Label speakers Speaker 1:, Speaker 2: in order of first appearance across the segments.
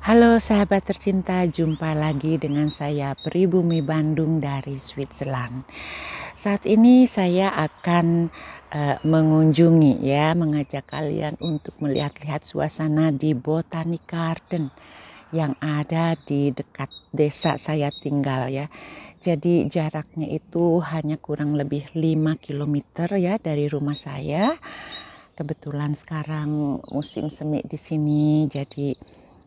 Speaker 1: Halo sahabat tercinta, jumpa lagi dengan saya Pribumi Bandung dari Switzerland. Saat ini saya akan mengunjungi mengajak kalian untuk melihat-lihat suasana di Botanic Garden yang ada di dekat desa saya tinggal ya. Jadi jaraknya itu hanya kurang lebih 5 kilometer ya dari rumah saya. Kebetulan sekarang musim semi di sini, jadi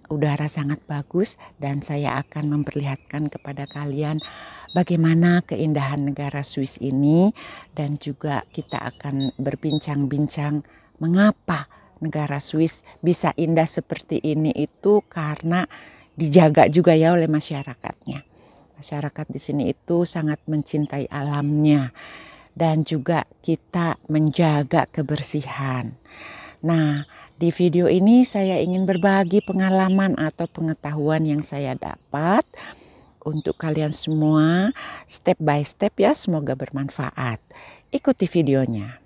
Speaker 1: udara sangat bagus dan saya akan memperlihatkan kepada kalian bagaimana keindahan negara Swiss ini, dan juga kita akan berbincang-bincang mengapa negara Swiss bisa indah seperti ini. Itu karena dijaga juga ya oleh masyarakatnya. Masyarakat di sini itu sangat mencintai alamnya dan juga kita menjaga kebersihan. Nah, di video ini saya ingin berbagi pengalaman atau pengetahuan yang saya dapat untuk kalian semua, step by step ya, semoga bermanfaat. Ikuti videonya.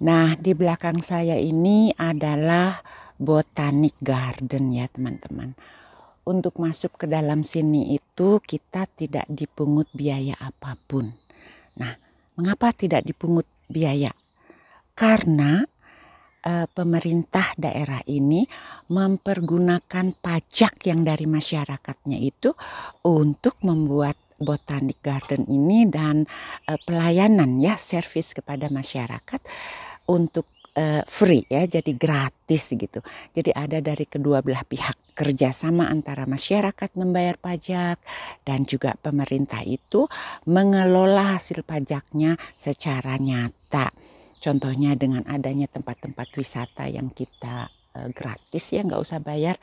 Speaker 1: Nah, di belakang saya ini adalah Botanic Garden ya teman-teman. Untuk masuk ke dalam sini itu kita tidak dipungut biaya apapun. Nah, mengapa tidak dipungut biaya? Karena pemerintah daerah ini mempergunakan pajak yang dari masyarakatnya itu untuk membuat Botanic Garden ini dan pelayanan ya, service kepada masyarakat untuk free ya, jadi gratis gitu. Jadi ada dari kedua belah pihak, kerjasama antara masyarakat membayar pajak dan juga pemerintah itu mengelola hasil pajaknya secara nyata. Contohnya dengan adanya tempat-tempat wisata yang kita gratis ya, nggak usah bayar.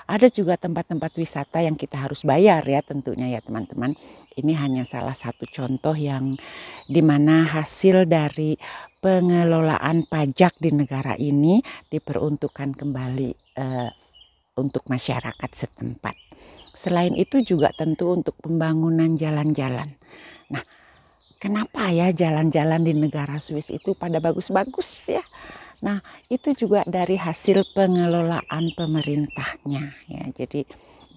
Speaker 1: Ada juga tempat-tempat wisata yang kita harus bayar ya tentunya ya teman-teman. Ini hanya salah satu contoh yang dimana hasil dari pengelolaan pajak di negara ini diperuntukkan kembali untuk masyarakat setempat. Selain itu juga tentu untuk pembangunan jalan-jalan. Nah, kenapa ya jalan-jalan di negara Swiss itu pada bagus-bagus ya? Nah, itu juga dari hasil pengelolaan pemerintahnya ya. Jadi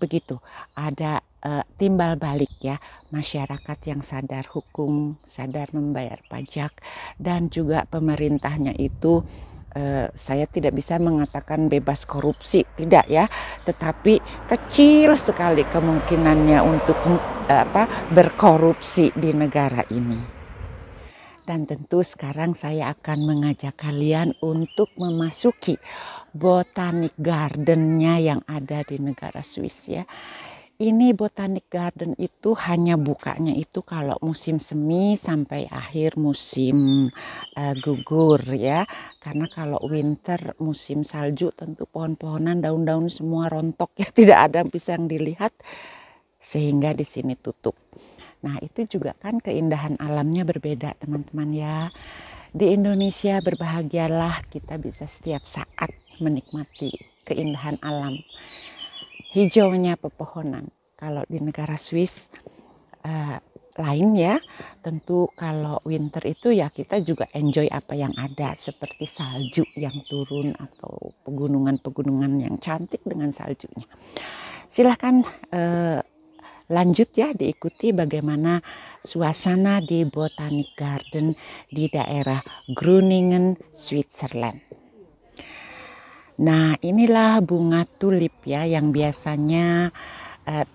Speaker 1: begitu, ada timbal balik ya, masyarakat yang sadar hukum, sadar membayar pajak, dan juga pemerintahnya itu saya tidak bisa mengatakan bebas korupsi, tidak ya, tetapi kecil sekali kemungkinannya untuk berkorupsi di negara ini. Dan tentu sekarang saya akan mengajak kalian untuk memasuki Botanic Garden-nya yang ada di negara Swiss ya. Ini Botanic Garden itu hanya bukanya itu kalau musim semi sampai akhir musim gugur ya. Karena kalau winter, musim salju, tentu pohon-pohonan, daun-daun semua rontok ya, tidak ada bisa yang dilihat, sehingga di sini tutup. Nah, itu juga kan keindahan alamnya berbeda teman-teman ya. Di Indonesia berbahagialah kita bisa setiap saat menikmati keindahan alam. Hijaunya pepohonan. Kalau di negara Swiss lain ya, tentu kalau winter itu ya kita juga enjoy apa yang ada, seperti salju yang turun atau pegunungan-pegunungan yang cantik dengan saljunya. Silahkan lanjut ya, diikuti bagaimana suasana di Botanic Garden di daerah Groningen, Switzerland. Nah, inilah bunga tulip ya yang biasanya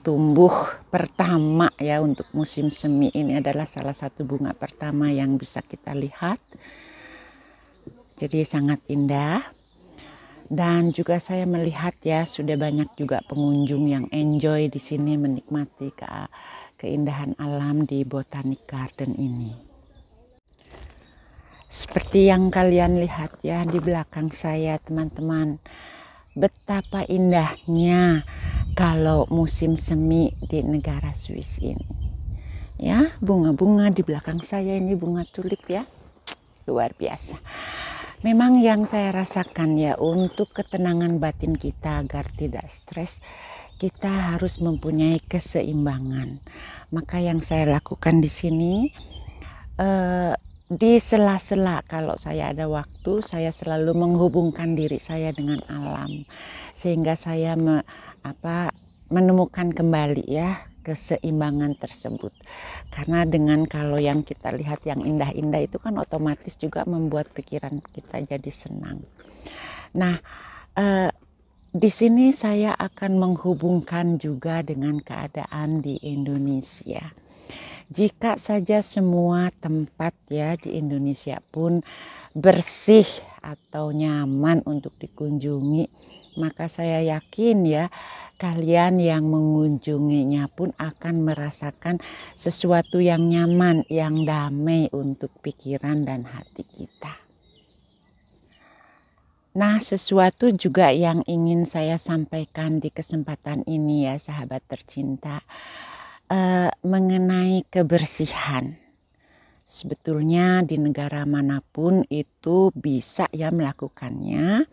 Speaker 1: tumbuh pertama ya untuk musim semi. Ini adalah salah satu bunga pertama yang bisa kita lihat. Jadi sangat indah. Dan juga saya melihat ya sudah banyak juga pengunjung yang enjoy di sini menikmati keindahan alam di Botanic Garden ini. Seperti yang kalian lihat ya di belakang saya teman-teman, betapa indahnya kalau musim semi di negara Swiss ini. Ya, bunga-bunga di belakang saya ini bunga tulip ya, luar biasa. Memang yang saya rasakan ya, untuk ketenangan batin kita agar tidak stres, kita harus mempunyai keseimbangan. Maka yang saya lakukan di sini di sela-sela kalau saya ada waktu, saya selalu menghubungkan diri saya dengan alam, sehingga saya menemukan kembali ya keseimbangan tersebut. Karena dengan kalau yang kita lihat yang indah-indah itu kan otomatis juga membuat pikiran kita jadi senang. Nah, di sini saya akan menghubungkan juga dengan keadaan di Indonesia. Jika saja semua tempat ya di Indonesia pun bersih atau nyaman untuk dikunjungi, maka saya yakin ya kalian yang mengunjunginya pun akan merasakan sesuatu yang nyaman, yang damai untuk pikiran dan hati kita. Nah, sesuatu juga yang ingin saya sampaikan di kesempatan ini ya sahabat tercinta, mengenai kebersihan. Sebetulnya di negara manapun itu bisa ya melakukannya.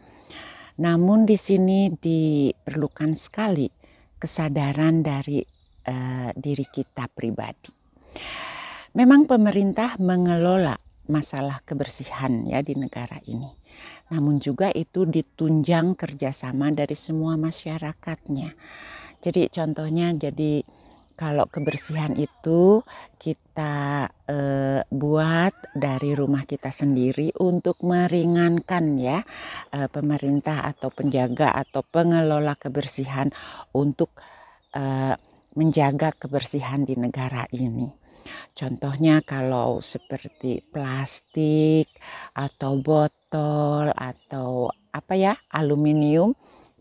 Speaker 1: Namun di sini diperlukan sekali kesadaran dari diri kita pribadi. Memang pemerintah mengelola masalah kebersihan ya di negara ini. Namun juga itu ditunjang kerjasama dari semua masyarakatnya. Jadi contohnya kalau kebersihan itu kita buat dari rumah kita sendiri untuk meringankan ya pemerintah atau penjaga atau pengelola kebersihan untuk menjaga kebersihan di negara ini. Contohnya kalau seperti plastik atau botol atau aluminium,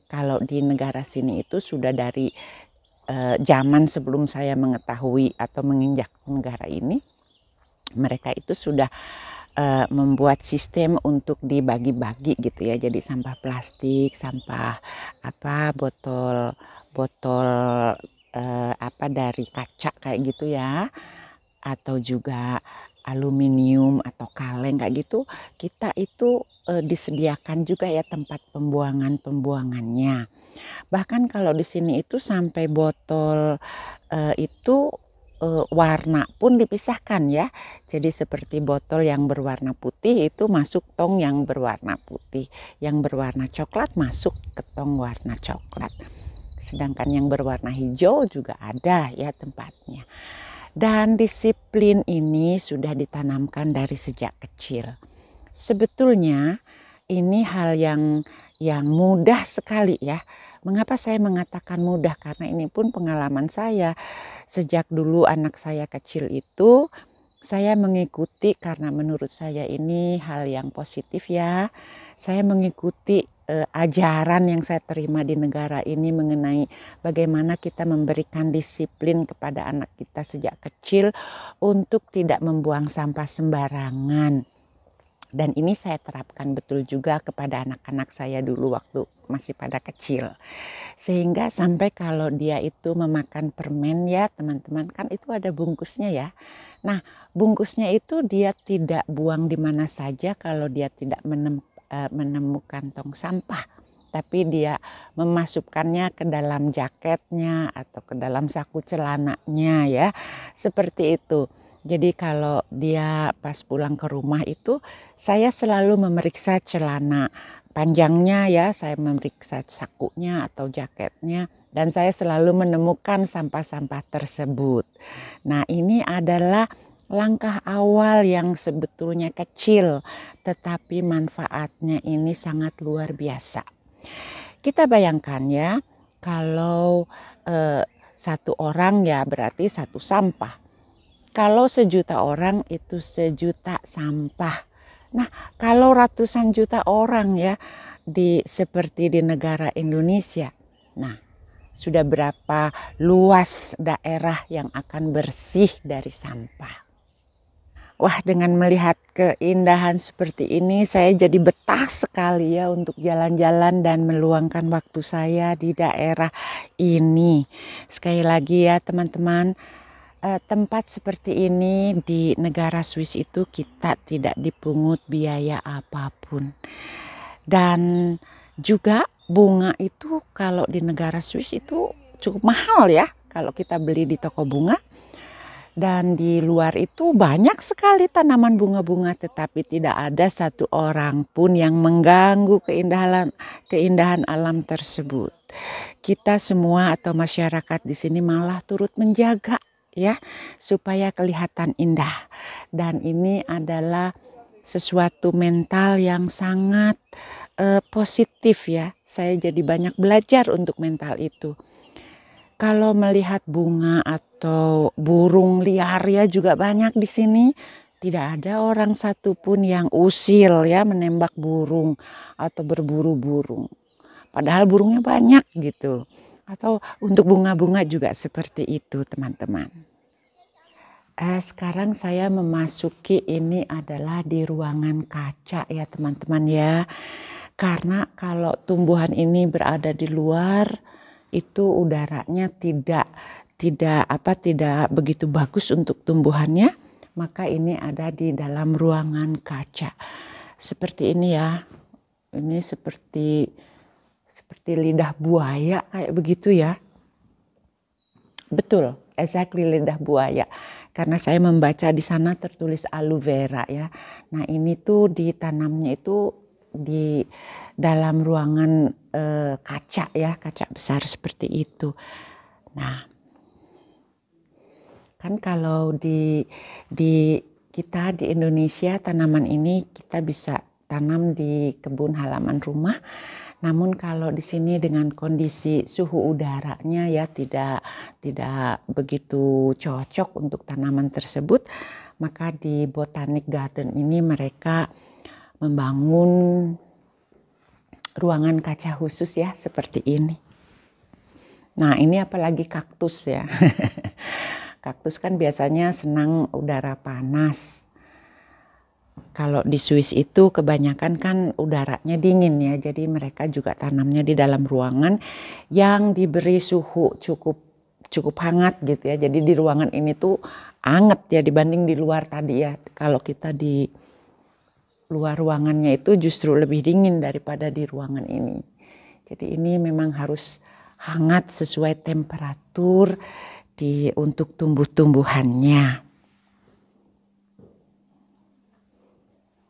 Speaker 1: kalau di negara sini itu sudah dari zaman sebelum saya mengetahui atau menginjak negara ini, mereka itu sudah membuat sistem untuk dibagi-bagi gitu ya. Jadi sampah plastik, sampah botol dari kaca kayak gitu ya, atau juga aluminium atau kaleng kayak gitu, kita itu disediakan juga ya tempat pembuangannya. Bahkan kalau di sini itu sampai botol itu warna pun dipisahkan ya. Jadi seperti botol yang berwarna putih itu masuk tong yang berwarna putih, yang berwarna coklat masuk ke tong warna coklat. Sedangkan yang berwarna hijau juga ada ya tempatnya. Dan disiplin ini sudah ditanamkan dari sejak kecil. Sebetulnya ini hal yang mudah sekali ya. Mengapa saya mengatakan mudah? Karena ini pun pengalaman saya. Sejak dulu anak saya kecil itu saya mengikuti, karena menurut saya ini hal yang positif ya. Saya mengikuti ajaran yang saya terima di negara ini mengenai bagaimana kita memberikan disiplin kepada anak kita sejak kecil untuk tidak membuang sampah sembarangan. Dan ini saya terapkan betul juga kepada anak-anak saya dulu waktu masih pada kecil. Sehingga sampai kalau dia itu memakan permen ya teman-teman, kan itu ada bungkusnya ya. Nah, bungkusnya itu dia tidak buang di mana saja kalau dia tidak menemukan tong sampah. Tapi dia memasukkannya ke dalam jaketnya atau ke dalam saku celananya ya. Seperti itu. Jadi kalau dia pas pulang ke rumah itu saya selalu memeriksa celana panjangnya ya, saya memeriksa sakunya atau jaketnya, dan saya selalu menemukan sampah-sampah tersebut. Nah, ini adalah langkah awal yang sebetulnya kecil, tetapi manfaatnya ini sangat luar biasa. Kita bayangkan ya, kalau satu orang ya berarti satu sampah. Kalau 1.000.000 orang itu 1.000.000 sampah. Nah, kalau ratusan juta orang ya seperti di negara Indonesia. Nah, sudah berapa luas daerah yang akan bersih dari sampah. Wah, dengan melihat keindahan seperti ini saya jadi betah sekali ya untuk jalan-jalan dan meluangkan waktu saya di daerah ini. Sekali lagi ya teman-teman, tempat seperti ini di negara Swiss itu kita tidak dipungut biaya apapun. Dan juga bunga itu kalau di negara Swiss itu cukup mahal ya kalau kita beli di toko bunga. Dan di luar itu banyak sekali tanaman bunga-bunga, tetapi tidak ada satu orang pun yang mengganggu keindahan alam tersebut. Kita semua atau masyarakat di sini malah turut menjaga ya supaya kelihatan indah. Dan ini adalah sesuatu mental yang sangat positif ya. Saya jadi banyak belajar untuk mental itu. Kalau melihat bunga atau burung liar ya juga banyak di sini. Tidak ada orang satupun yang usil ya menembak burung atau berburu burung. Padahal burungnya banyak gitu. Atau untuk bunga-bunga juga seperti itu teman-teman. Sekarang saya memasuki ini adalah di ruangan kaca ya teman-teman ya. Karena kalau tumbuhan ini berada di luar itu udaranya tidak begitu bagus untuk tumbuhannya, maka ini ada di dalam ruangan kaca seperti ini ya. Ini seperti lidah buaya kayak begitu ya. Betul, exactly lidah buaya. Karena saya membaca di sana tertulis aloe vera ya. Nah ini tuh ditanamnya itu di dalam ruangan kaca ya, kaca besar seperti itu. Nah, kan kalau di kita di Indonesia tanaman ini kita bisa tanam di kebun halaman rumah. Namun kalau di sini dengan kondisi suhu udaranya ya tidak begitu cocok untuk tanaman tersebut, maka di Botanic Garden ini mereka membangun ruangan kaca khusus ya seperti ini. Nah ini apalagi kaktus ya. Kaktus kan biasanya senang udara panas. Kalau di Swiss itu kebanyakan kan udaranya dingin ya. Jadi mereka juga tanamnya di dalam ruangan yang diberi suhu cukup hangat gitu ya. Jadi di ruangan ini tuh hangat ya dibanding di luar tadi ya. Kalau kita di luar ruangannya itu justru lebih dingin daripada di ruangan ini. Jadi ini memang harus hangat sesuai temperatur untuk tumbuh-tumbuhannya.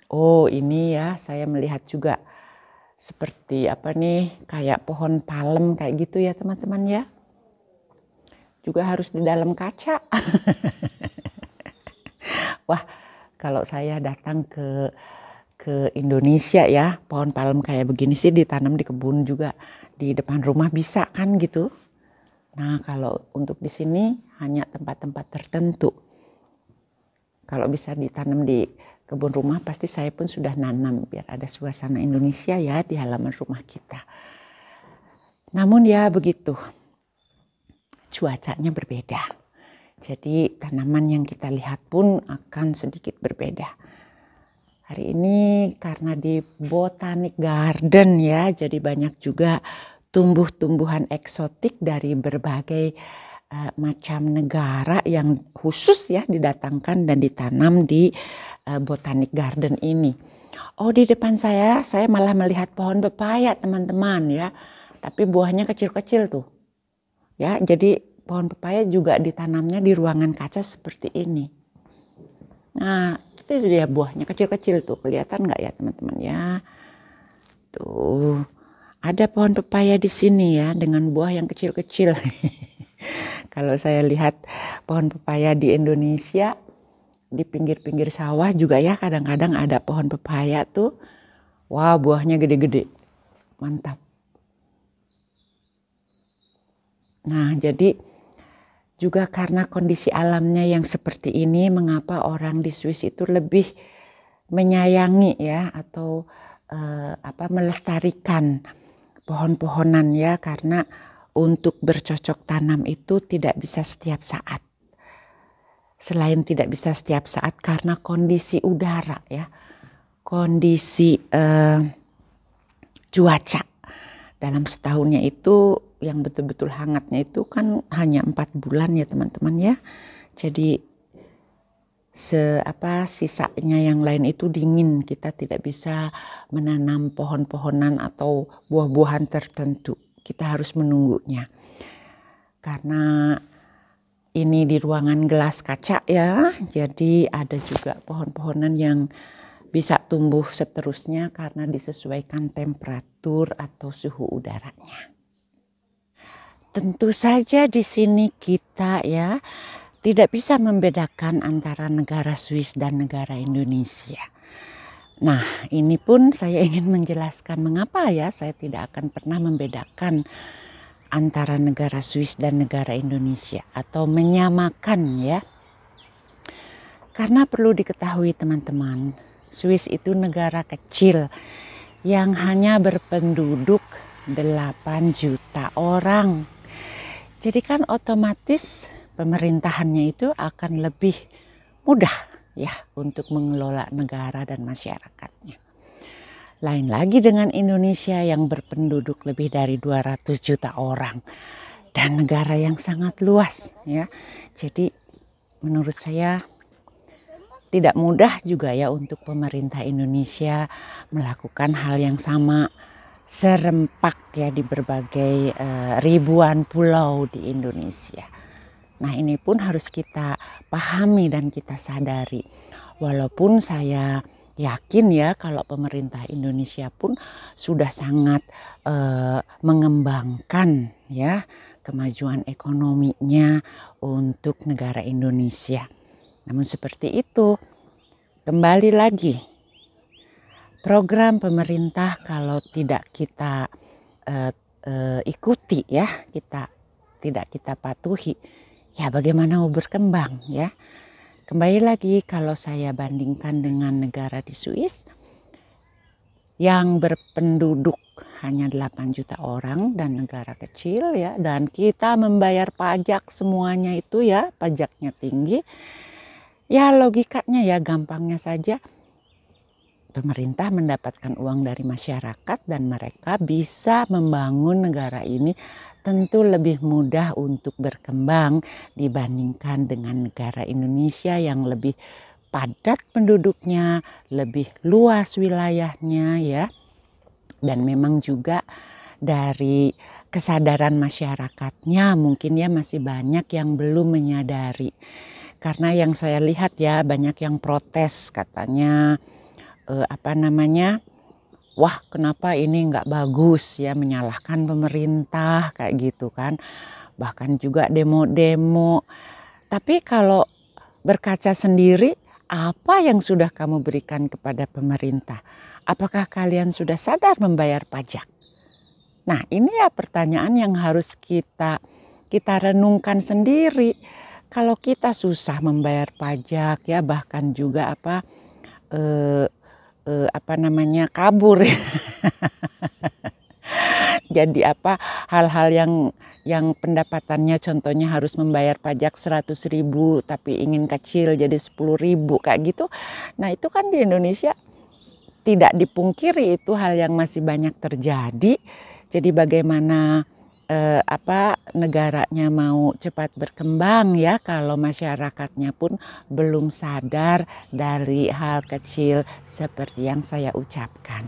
Speaker 1: Oh ini ya saya melihat juga seperti apa nih kayak pohon palem kayak gitu ya teman-teman ya. Juga harus di dalam kaca. Wah kalau saya datang ke Indonesia ya, pohon palem kayak begini sih ditanam di kebun juga di depan rumah bisa kan gitu. Nah kalau untuk di sini hanya tempat-tempat tertentu. Kalau bisa ditanam di kebun rumah pasti saya pun sudah nanam biar ada suasana Indonesia ya di halaman rumah kita. Namun ya begitu, cuacanya berbeda. Jadi tanaman yang kita lihat pun akan sedikit berbeda. Hari ini karena di Botanic Garden ya, jadi banyak juga tumbuh-tumbuhan eksotik dari berbagai macam negara yang khusus ya didatangkan dan ditanam di Botanic Garden ini. Oh di depan saya malah melihat pohon pepaya teman-teman ya, tapi buahnya kecil-kecil tuh. Ya, jadi pohon pepaya juga ditanamnya di ruangan kaca seperti ini. Nah, itu dia buahnya kecil-kecil tuh, kelihatan nggak ya teman-teman ya? Tuh, ada pohon pepaya di sini ya dengan buah yang kecil-kecil. Kalau saya lihat pohon pepaya di Indonesia, di pinggir-pinggir sawah juga ya kadang-kadang ada pohon pepaya tuh. Wah, buahnya gede-gede. Mantap. Nah, jadi juga karena kondisi alamnya yang seperti ini, mengapa orang di Swiss itu lebih menyayangi ya atau melestarikan pohon-pohonan ya, karena untuk bercocok tanam itu tidak bisa setiap saat. Selain tidak bisa setiap saat karena kondisi udara ya, kondisi cuaca dalam setahunnya itu yang betul-betul hangatnya itu kan hanya 4 bulan ya teman-teman ya. Jadi sisanya yang lain itu dingin, kita tidak bisa menanam pohon-pohonan atau buah-buahan tertentu. Kita harus menunggunya. Karena ini di ruangan gelas kaca ya, jadi ada juga pohon-pohonan yang bisa tumbuh seterusnya karena disesuaikan temperatur atau suhu udaranya. Tentu saja di sini kita ya tidak bisa membedakan antara negara Swiss dan negara Indonesia. Nah, ini pun saya ingin menjelaskan mengapa ya saya tidak akan pernah membedakan antara negara Swiss dan negara Indonesia atau menyamakan ya. Karena perlu diketahui teman-teman, Swiss itu negara kecil yang hanya berpenduduk 8 juta orang. Jadi kan otomatis pemerintahannya itu akan lebih mudah ya untuk mengelola negara dan masyarakatnya. Lain lagi dengan Indonesia yang berpenduduk lebih dari 200 juta orang dan negara yang sangat luas ya. Jadi menurut saya tidak mudah juga ya untuk pemerintah Indonesia melakukan hal yang sama serempak ya di berbagai ribuan pulau di Indonesia. Nah, ini pun harus kita pahami dan kita sadari. Walaupun saya yakin ya kalau pemerintah Indonesia pun sudah sangat mengembangkan ya kemajuan ekonominya untuk negara Indonesia. Namun seperti itu, kembali lagi program pemerintah kalau tidak kita ikuti ya, tidak kita patuhi, ya bagaimana mau berkembang ya. Kembali lagi kalau saya bandingkan dengan negara di Swiss yang berpenduduk hanya 8 juta orang dan negara kecil ya, dan kita membayar pajak semuanya itu ya, pajaknya tinggi. Ya logikanya ya gampangnya saja, pemerintah mendapatkan uang dari masyarakat dan mereka bisa membangun negara ini tentu lebih mudah untuk berkembang dibandingkan dengan negara Indonesia yang lebih padat penduduknya, lebih luas wilayahnya ya. Dan memang juga dari kesadaran masyarakatnya mungkin ya masih banyak yang belum menyadari. Karena yang saya lihat ya banyak yang protes katanya wah kenapa ini nggak bagus ya, menyalahkan pemerintah kayak gitu kan. Bahkan juga demo-demo. Tapi kalau berkaca sendiri, apa yang sudah kamu berikan kepada pemerintah? Apakah kalian sudah sadar membayar pajak? Nah ini ya pertanyaan yang harus kita renungkan sendiri. Kalau kita susah membayar pajak ya, bahkan juga kabur jadi hal-hal yang pendapatannya contohnya harus membayar pajak 100.000 tapi ingin kecil jadi 10.000 kayak gitu. Nah itu kan di Indonesia tidak dipungkiri itu hal yang masih banyak terjadi. Jadi bagaimana negaranya mau cepat berkembang ya kalau masyarakatnya pun belum sadar dari hal kecil seperti yang saya ucapkan.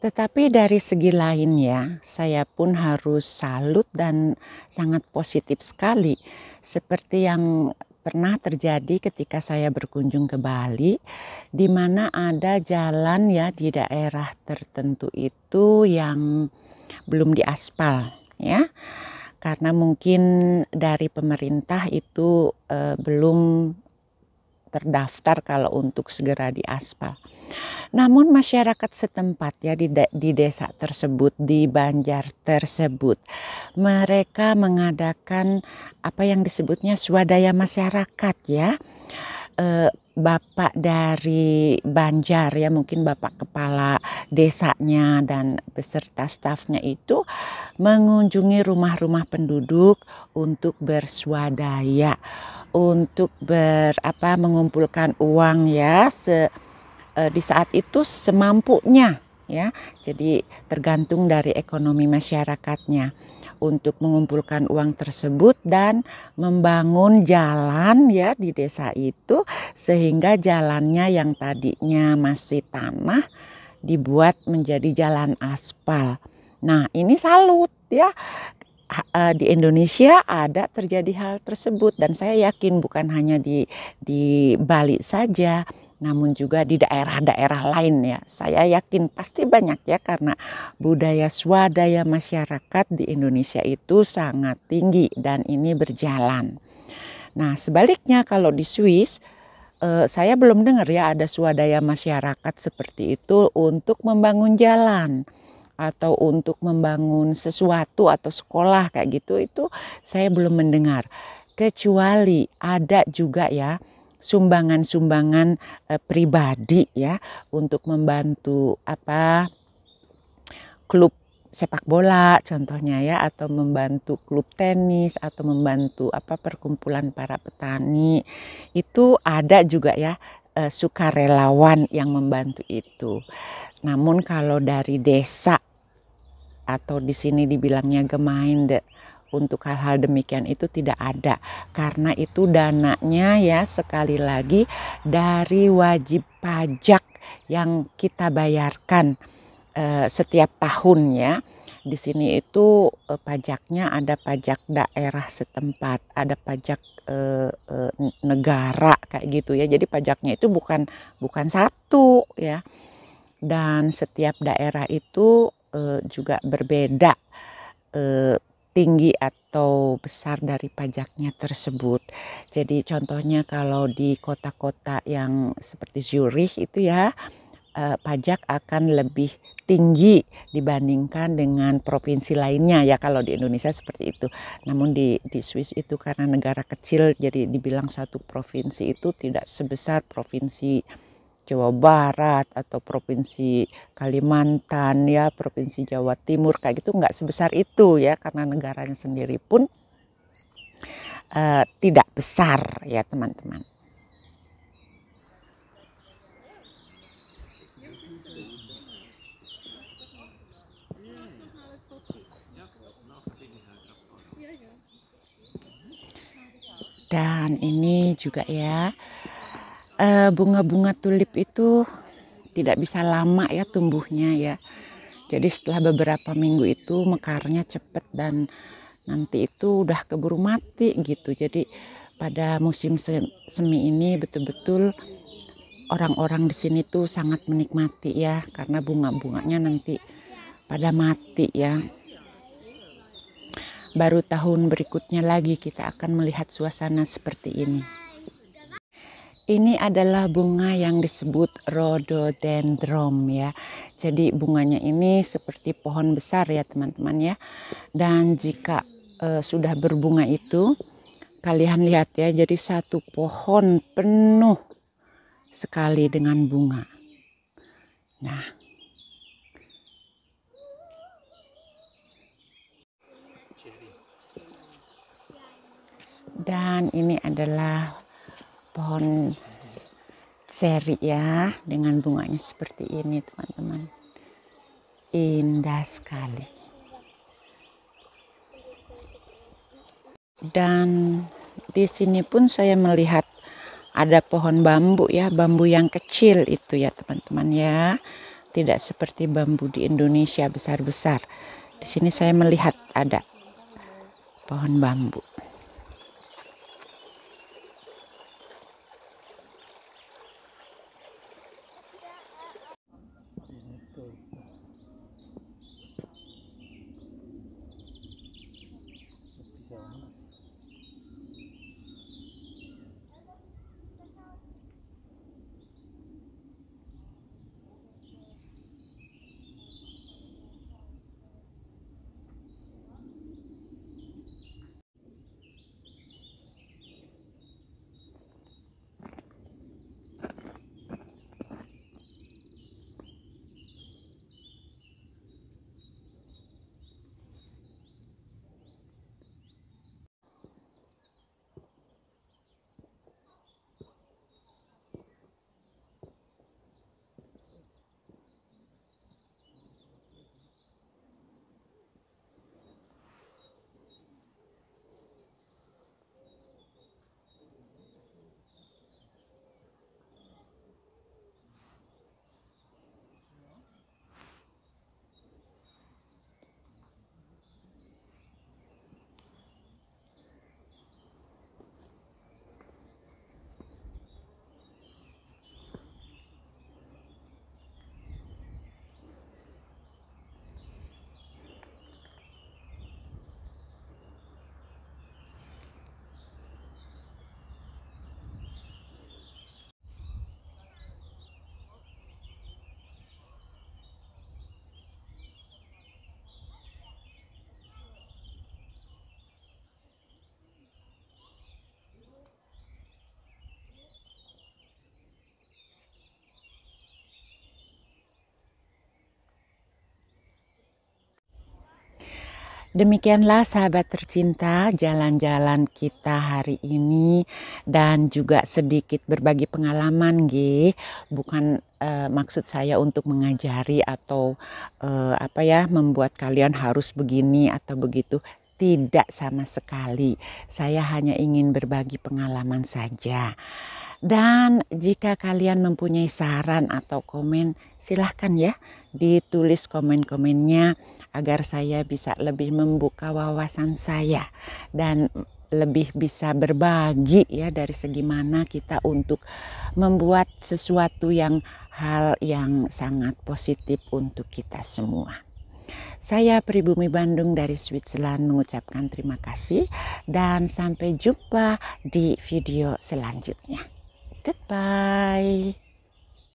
Speaker 1: Tetapi dari segi lain ya, saya pun harus salut dan sangat positif sekali seperti yang pernah terjadi ketika saya berkunjung ke Bali, di mana ada jalan ya di daerah tertentu itu yang belum diaspal ya, karena mungkin dari pemerintah itu belum terdaftar kalau untuk segera diaspal. Namun masyarakat setempat ya di desa tersebut, di Banjar tersebut, mereka mengadakan apa yang disebutnya swadaya masyarakat ya. Bapak dari Banjar ya, mungkin bapak kepala desanya dan beserta stafnya itu mengunjungi rumah-rumah penduduk untuk berswadaya, untuk mengumpulkan uang ya di saat itu semampunya ya. Jadi tergantung dari ekonomi masyarakatnya untuk mengumpulkan uang tersebut dan membangun jalan ya di desa itu, sehingga jalannya yang tadinya masih tanah dibuat menjadi jalan aspal. Nah ini salut ya, di Indonesia ada terjadi hal tersebut, dan saya yakin bukan hanya di Bali saja, namun juga di daerah-daerah lain ya. Saya yakin pasti banyak ya, karena budaya swadaya masyarakat di Indonesia itu sangat tinggi dan ini berjalan. Nah, sebaliknya kalau di Swiss, saya belum dengar ya ada swadaya masyarakat seperti itu untuk membangun jalan atau untuk membangun sesuatu atau sekolah kayak gitu, itu saya belum mendengar. Kecuali ada juga ya sumbangan-sumbangan pribadi ya untuk membantu klub sepak bola contohnya ya, atau membantu klub tenis, atau membantu perkumpulan para petani. Itu ada juga ya sukarelawan yang membantu itu. Namun kalau dari desa atau di sini dibilangnya Gemeinde, untuk hal-hal demikian itu tidak ada, karena itu dananya ya sekali lagi dari wajib pajak yang kita bayarkan setiap tahun ya. Di sini itu pajaknya ada pajak daerah setempat, ada pajak negara kayak gitu ya. Jadi pajaknya itu bukan satu ya. Dan setiap daerah itu juga berbeda tinggi atau besar dari pajaknya tersebut. Jadi contohnya kalau di kota-kota yang seperti Zurich itu ya, pajak akan lebih tinggi dibandingkan dengan provinsi lainnya ya, kalau di Indonesia seperti itu. Namun di Swiss itu karena negara kecil, jadi dibilang satu provinsi itu tidak sebesar provinsi Jawa Barat atau provinsi Kalimantan ya, provinsi Jawa Timur kayak gitu, nggak sebesar itu ya, karena negaranya sendiri pun tidak besar ya teman-teman. Dan ini juga ya, bunga-bunga tulip itu tidak bisa lama ya tumbuhnya ya. Jadi setelah beberapa minggu itu mekarnya cepat dan nanti itu udah keburu mati gitu. Jadi pada musim semi ini betul-betul orang-orang di sini tuh sangat menikmati ya, karena bunga-bunganya nanti pada mati ya. Baru tahun berikutnya lagi kita akan melihat suasana seperti ini. Ini adalah bunga yang disebut rhododendron ya. Jadi bunganya ini seperti pohon besar ya teman-teman ya. Dan jika sudah berbunga itu, kalian lihat ya, jadi satu pohon penuh sekali dengan bunga. Nah, dan ini adalah pohon seri ya, dengan bunganya seperti ini teman-teman. Indah sekali. Dan di sini pun saya melihat ada pohon bambu ya, bambu yang kecil itu ya teman-teman ya. Tidak seperti bambu di Indonesia besar-besar. Di sini saya melihat ada pohon bambu. Demikianlah sahabat tercinta jalan-jalan kita hari ini dan juga sedikit berbagi pengalaman bukan maksud saya untuk mengajari atau membuat kalian harus begini atau begitu. Tidak sama sekali. Saya hanya ingin berbagi pengalaman saja. Dan jika kalian mempunyai saran atau komen, silahkan ya ditulis komen-komennya agar saya bisa lebih membuka wawasan saya dan lebih bisa berbagi ya dari segi mana kita untuk membuat sesuatu hal yang sangat positif untuk kita semua. Saya Pribumi Bandung dari Switzerland mengucapkan terima kasih dan sampai jumpa di video selanjutnya. Goodbye.